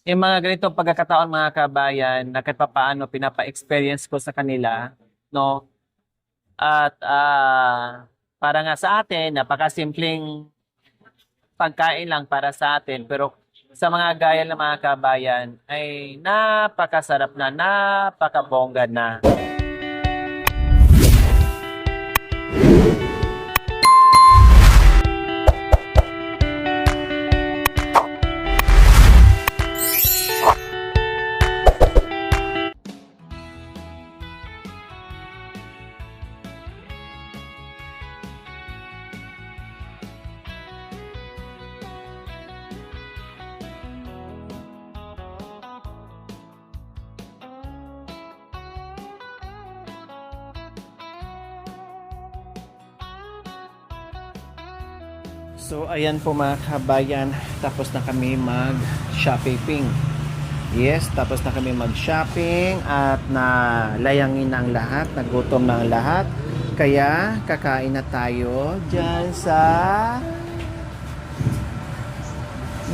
Yung mga ganitong pagkakataon mga kabayan, na kahit papaano pinapa-experience ko sa kanila, no? At para nga sa atin, napakasimpleng pagkain lang para sa atin, pero sa mga gaya ng mga kabayan ay napakasarap na, napakabongga na. So ayan po mga kabayan, tapos na kami mag-shopping. Yes, tapos na kami mag-shopping at nalayangin na ang lahat, nagutom na ang lahat. Kaya kakain na tayo dyan sa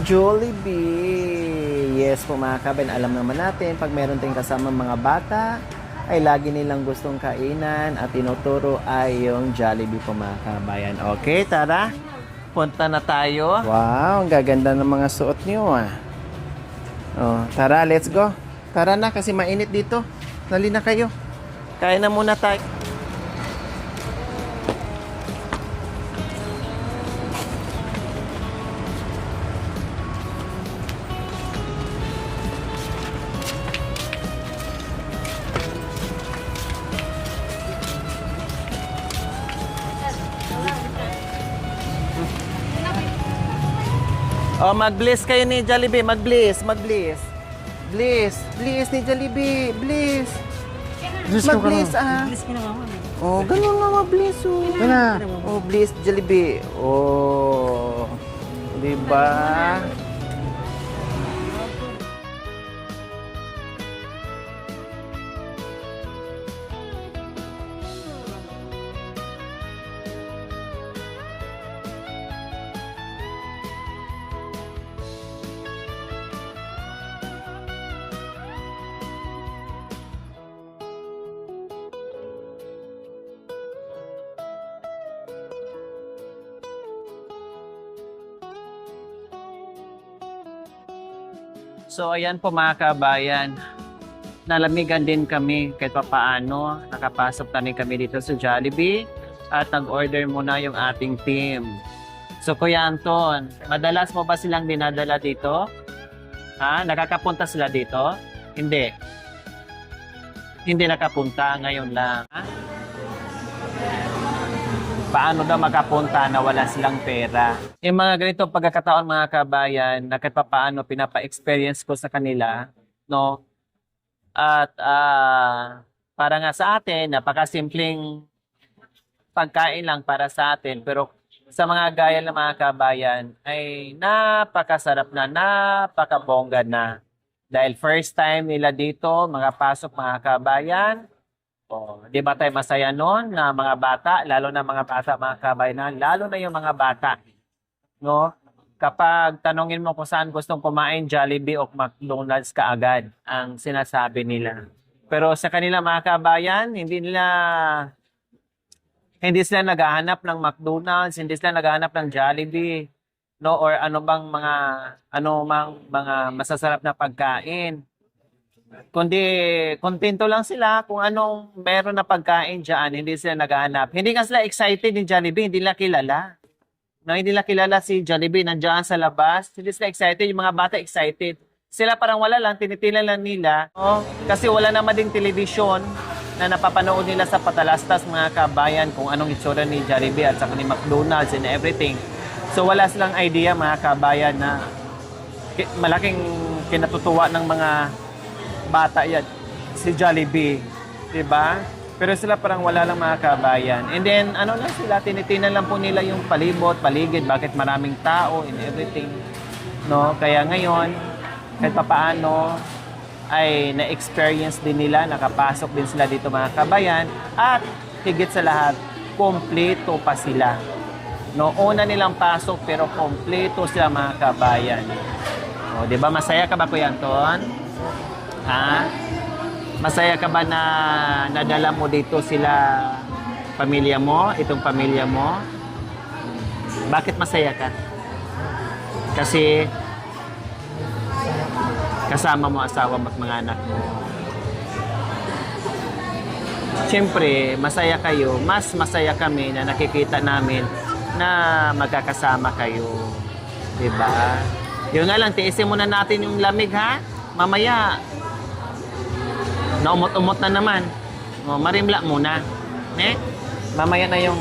Jollibee. Yes po mga kabayan, alam naman natin pag meron tayong kasama mga bata ay lagi nilang gustong kainan at tinuturo ay yung Jollibee po mga kabayan. Okay, tara. Punta na tayo. Wow, ang gaganda ng mga suot niyo ah. Oh, tara, let's go. Tara na kasi mainit dito. Dali na kayo. Kain na muna tayo. Oh, mag-bliss kayo ni Jollibee. Mag-bliss, mag-bliss. Bliss, bliss ni Jollibee. Bliss. Mag-bliss ah. Oh, ganun na mag-bliss oh. Oh, bliss Jollibee. Oh. 'Di ba? So ayan po mga kabayan, nalamigan din kami kahit papaano. Nakapasok na rin kami dito sa Jollibee at nag-order muna yung ating team. So Kuya Anton, madalas mo ba silang dinadala dito? Ha? Nakakapunta sila dito? Hindi. Hindi nakapunta, ngayon lang. Ha? Paano daw makapunta na wala silang pera? Yung mga ganitong pagkakataon mga kabayan, na kahit papaano pinapa-experience ko sa kanila, no? At para nga sa atin, napakasimpleng pagkain lang para sa atin, pero sa mga gaya ng mga kabayan ay napakasarap na, napakabongga na. Dahil first time nila dito, mga pasok mga kabayan. Oh, di ba tayo masaya noon na mga bata, lalo na mga bata, mga kabayan, lalo na yung mga bata, no? Kapag tanongin mo kung saan gustong kumain, Jollibee o McDonald's kaagad ang sinasabi nila. Pero sa kanila mga kabayan, hindi sila naghahanap ng McDonald's, hindi sila naghahanap ng Jollibee, no? Or ano mang mga masasarap na pagkain. Kundi kontento lang sila kung anong meron na pagkain dyan, hindi sila naghahanap. Hindi nga sila excited ni Jollibee, hindi nila kilala. No, hindi nila kilala si Jollibee, nandiyan sa labas. Hindi sila excited, yung mga bata excited. Sila parang wala lang, tinitilan lang nila. Oh, kasi wala naman ding telebisyon na napapanood nila sa patalastas mga kabayan kung anong itsura ni Jollibee at saka ni McDonald's and everything. So wala silang idea mga kabayan na malaking kinatutuwa ng mga bata yan, si Jollibee, 'di ba? Pero sila parang wala lang mga kabayan. And then ano lang sila, tinitinan lang po nila yung palibot, paligid, bakit maraming tao and everything. No, kaya ngayon kahit papaano ay na-experience din nila, nakapasok din sila dito mga kabayan at higit sa lahat, kompleto pa sila. No, una nilang pasok pero kompleto sila mga kabayan. O, di ba? Masaya ka ba, Kuya Anton? Ha? Masaya ka ba na nadala mo dito sila, pamilya mo, itong pamilya mo? Bakit masaya ka? Kasi kasama mo asawa mo at mga anak mo. Siyempre, masaya kayo. Mas masaya kami na nakikita namin na magkakasama kayo. Diba? Yun nga lang, tiisin muna natin yung lamig, ha? Mamaya, naumot-umot na naman. O, marimla muna. Mamaya na yung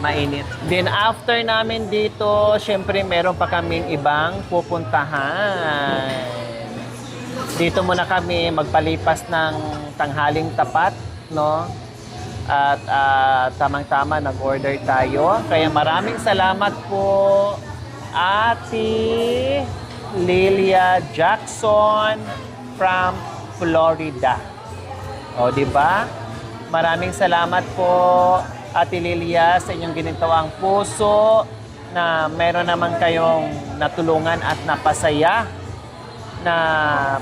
mainit. Then after namin dito, syempre meron pa kaming ibang pupuntahan. Dito muna kami magpalipas ng tanghaling tapat, no? At tamang-tama nag-order tayo. Kaya maraming salamat po, Ate Lilia Jackson from Florida. O, di ba? Maraming salamat po, Ate Lilia, sa inyong ginitawang puso na meron naman kayong natulungan at napasaya na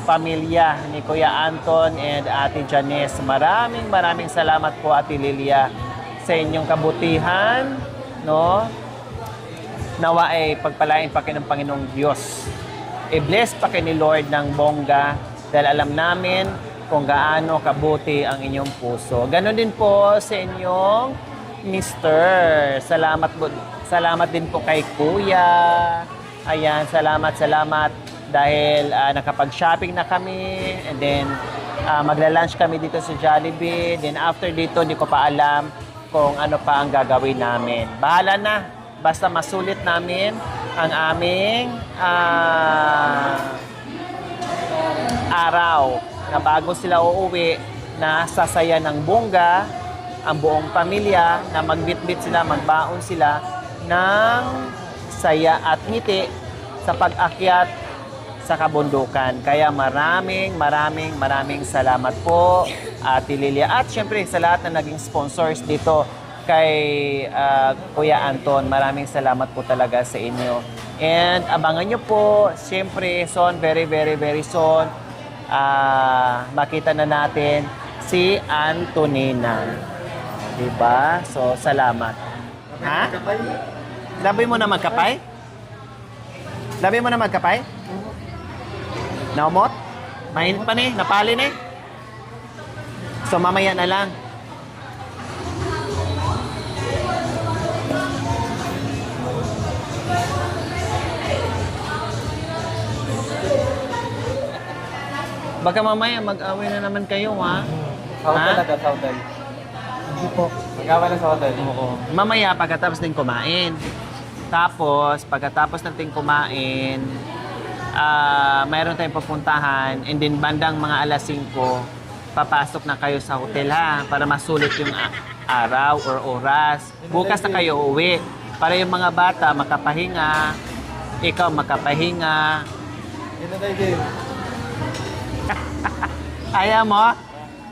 pamilya ni Kuya Anton and Ate Janice. Maraming salamat po, Ate Lilia, sa inyong kabutihan, no? Nawa ay pagpalain pa kayo ng Panginoong Diyos. I-bless pa kayo ni Lord ng bongga dahil alam namin kung gaano kabuti ang inyong puso. Ganon din po sa inyong Mister. Salamat din po kay Kuya. Ayan, salamat dahil nakapag-shopping na kami, and then magla-lunch kami dito sa Jollibee. Then after dito, hindi ko pa alam kung ano pa ang gagawin namin. Bahala na, basta masulit namin ang aming araw na bago sila uuwi, na sasaya ng bongga ang buong pamilya, na magbitbit sila, magbaon sila ng saya at ngiti sa pag-akyat sa kabundukan. Kaya maraming salamat po, Ate Lilia. At syempre sa lahat na naging sponsors dito kay Kuya Anton, maraming salamat po talaga sa inyo. And abangan nyo po, syempre soon, very soon, makita na natin si Antonina. Diba? So, salamat. Ha? Labi mo na magkapay? Labi mo na magkapay? Naumot? Mainit pa ni? Napali ni? So, mamaya na lang. Baka mamaya mag-away na naman kayo, ha? Sa hotel. Hindi po. Mag-away na sa hotel. Oo. Mamaya, pagkatapos din kumain. Tapos, pagkatapos natin kumain, mayroon tayong pupuntahan, and then bandang mga alas 5, papasok na kayo sa hotel, ha, para masulit yung araw or oras. Bukas na kayo uwi para yung mga bata makapahinga, ikaw makapahinga. Ito tayo, Jay. Ayaw mo?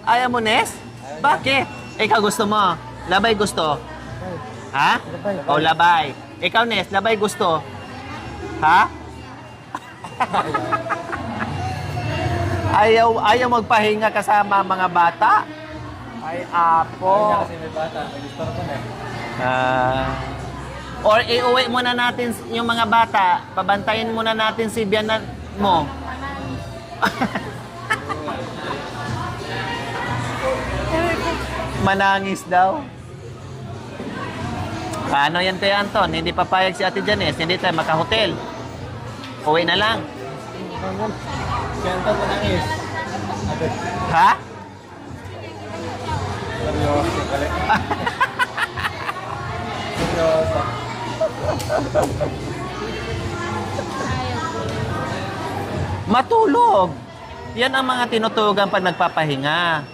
Ayaw mo, Nes? Bakit? Ikaw gusto mo? Labay gusto? Ha? O, labay. Ikaw, Nes, labay gusto? Ha? Ayaw magpahinga kasama mga bata? Ay, apo. Kasi may bata, may gusto ko na. Or iuwi muna natin yung mga bata. Pabantayin muna natin si biyanan mo. Manangis daw. Paano yan, Kuya Anton? Hindi papayag si Ate Janice. Hindi tayo makahotel. Uwi na lang. Si Anton manangis. Ha? Seryoso, galit. Seryoso. Matulog. Yan ang mga tinutugan pag nagpapahinga.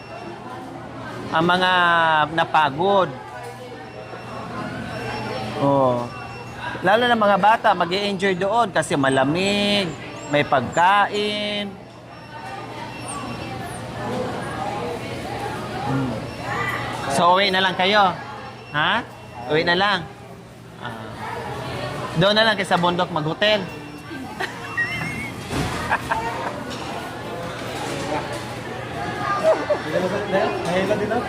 Ang mga napagod. Oh. Lalo na mga bata, mag-i-enjoy doon kasi malamig, may pagkain. So, uwi na lang kayo. Ha? Uwi na lang. Doon na lang kayo sa bundok mag-hotel. Nahila din ako.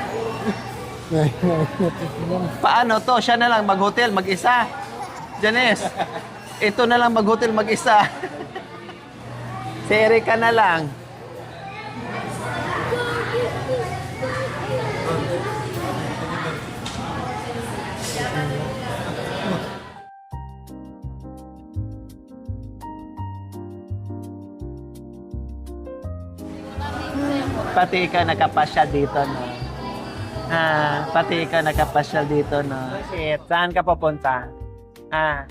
Paano to? Siya na lang mag-hotel, mag-isa. Janice, ito na lang mag-hotel, mag-isa. Si Erika na lang. Pati ikaw nakapasyal dito, no? Pati ikaw nakapasyal dito, no? Shit, saan ka pupunta? Ah.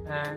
Ah.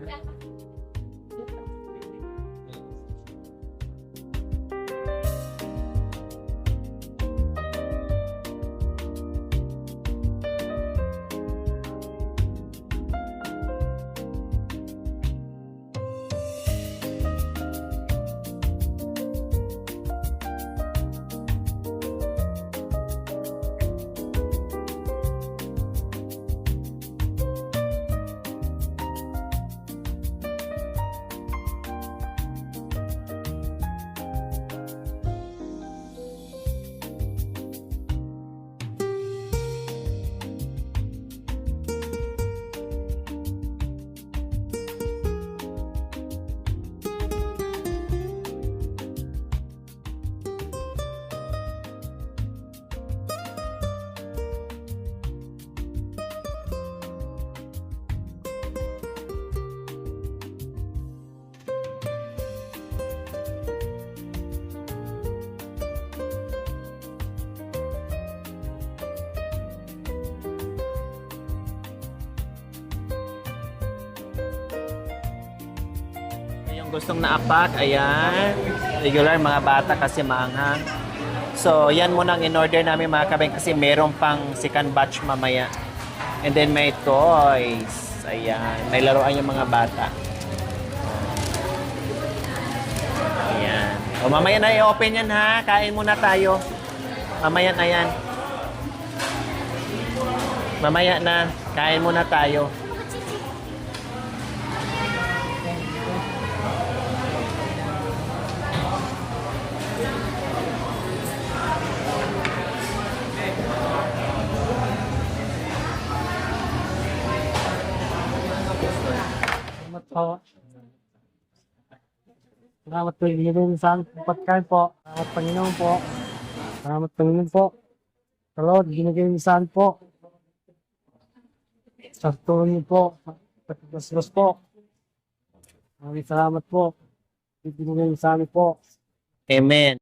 Yung gustong naapak, ayan. Regular, mga bata kasi maanghang. So, yan muna ang in-order namin mga kabeng kasi meron pang second batch mamaya. And then may toys. Ayan. May laruan yung mga bata. Ayan. O, mamaya na i-open yan ha. Kain muna tayo. Mamaya na yan. Mamaya na. Kain muna tayo. Salamat po. Salamat po. Ibigay sa pagkain po. Salamat Panginoon po. Salamat Panginoon po. Sa Lord, binigay niyo sa akin po. Sa tulong niyo po. Pagkakaslos po. Maraming salamat po. Ibigay niyo sa amin po. Amen.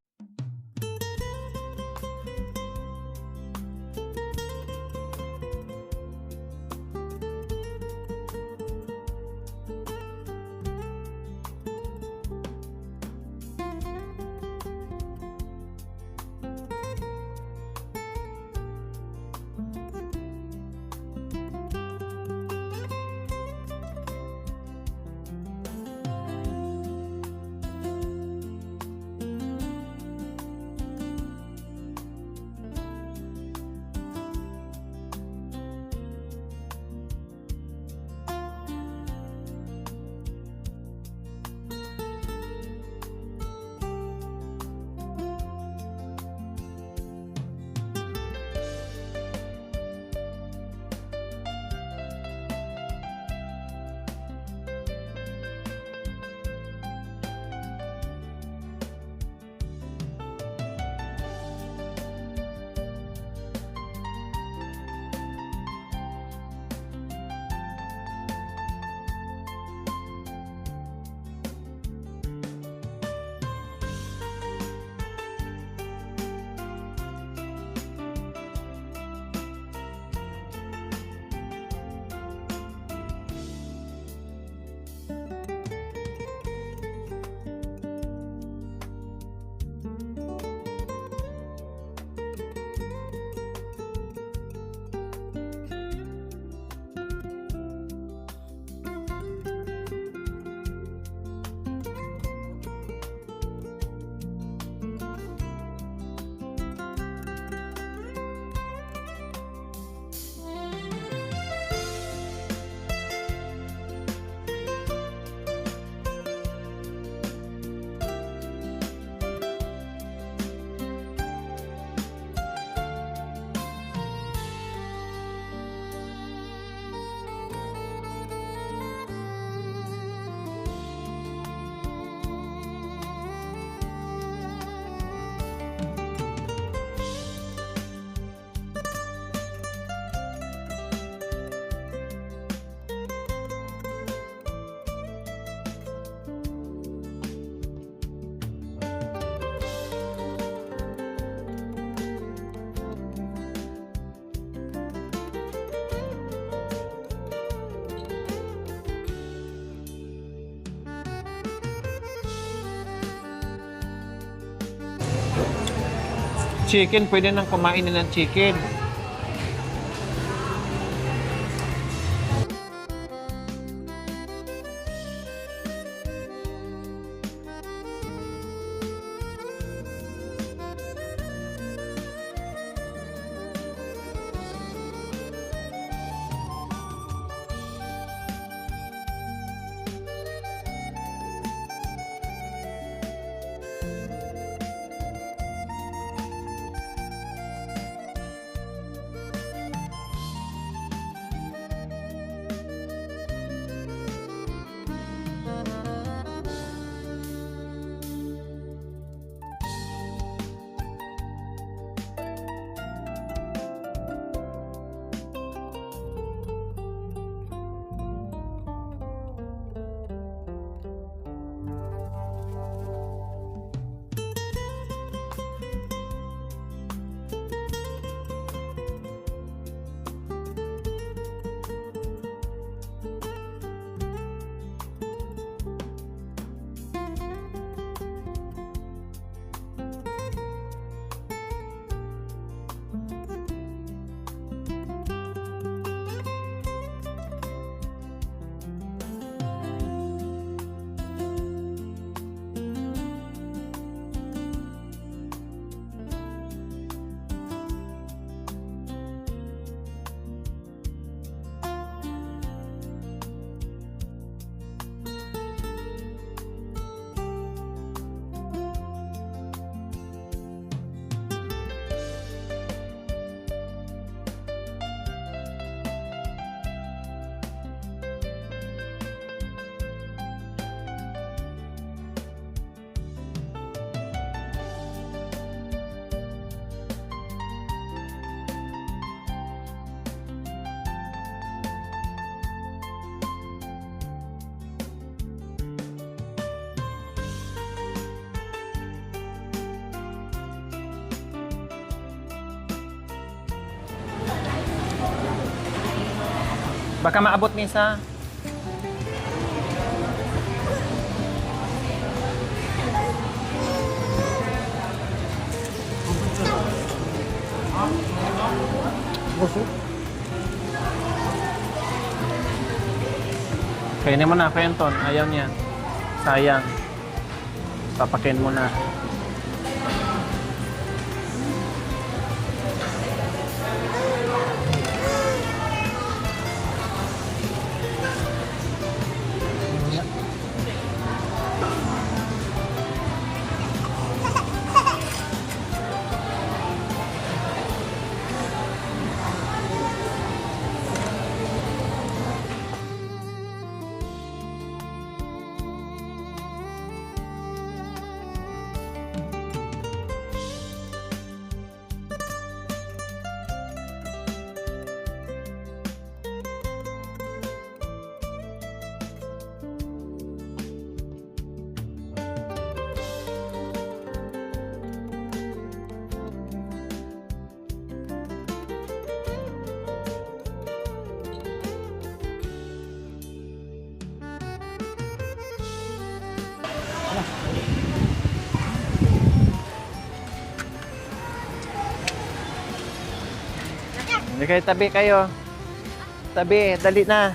Chicken, pwede nang kumain na ng chicken. Baka maabot ni sa Gusto? kainin mo na, Quentin. Ayaw niya. Sayang. Papakin mo na. Hindi kayo, tabi kayo. Tabi, dali na.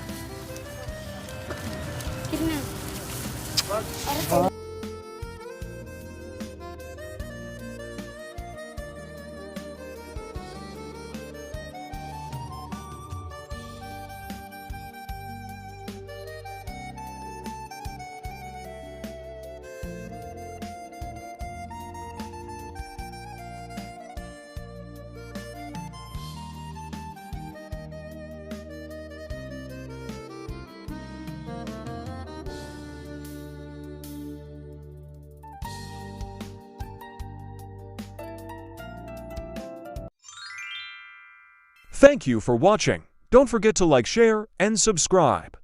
Thank you for watching. Don't forget to like, share, and subscribe.